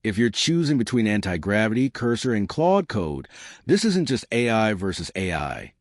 If you're choosing between Antigravity, Cursor, and Claude Code, this isn't just AI versus AI.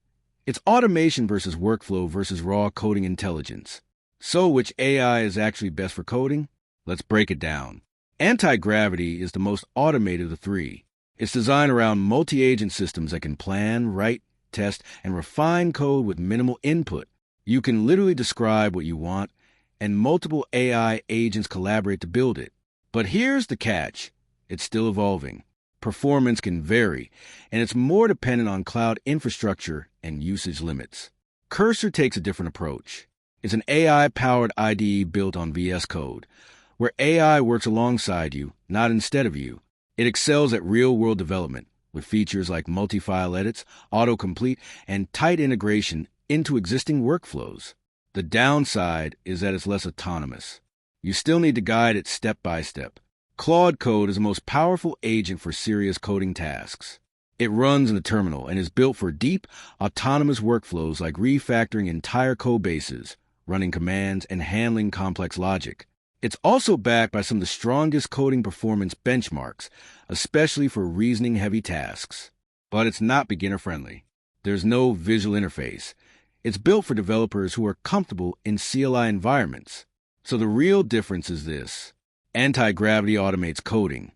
It's automation versus workflow versus raw coding intelligence. So which AI is actually best for coding? Let's break it down. Antigravity is the most automated of the three. It's designed around multi-agent systems that can plan, write, test, and refine code with minimal input. You can literally describe what you want, and multiple AI agents collaborate to build it. But here's the catch. It's still evolving. Performance can vary, and it's more dependent on cloud infrastructure and usage limits. Cursor takes a different approach. It's an AI-powered IDE built on VS Code, where AI works alongside you, not instead of you. It excels at real-world development, with features like multi-file edits, autocomplete, and tight integration into existing workflows. The downside is that it's less autonomous. You still need to guide it step by step. Claude Code is the most powerful agent for serious coding tasks. It runs in the terminal and is built for deep, autonomous workflows like refactoring entire code bases, running commands, and handling complex logic. It's also backed by some of the strongest coding performance benchmarks, especially for reasoning-heavy tasks. But it's not beginner-friendly. There's no visual interface. It's built for developers who are comfortable in CLI environments. So the real difference is this. Antigravity automates coding.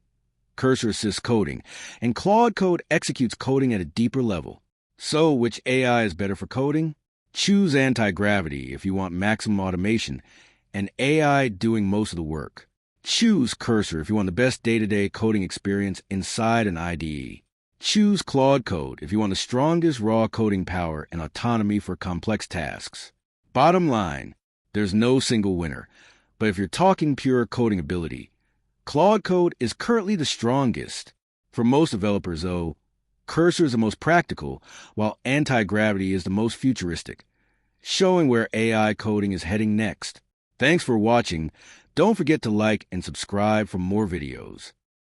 Cursor assists coding. And Claude Code executes coding at a deeper level. So which AI is better for coding? Choose Antigravity if you want maximum automation and AI doing most of the work. Choose Cursor if you want the best day-to-day coding experience inside an IDE. Choose Claude Code if you want the strongest raw coding power and autonomy for complex tasks. Bottom line, there's no single winner. But if you're talking pure coding ability, Claude Code is currently the strongest. For most developers, though, Cursor is the most practical, while Antigravity is the most futuristic, showing where AI coding is heading next. Thanks for watching. Don't forget to like and subscribe for more videos.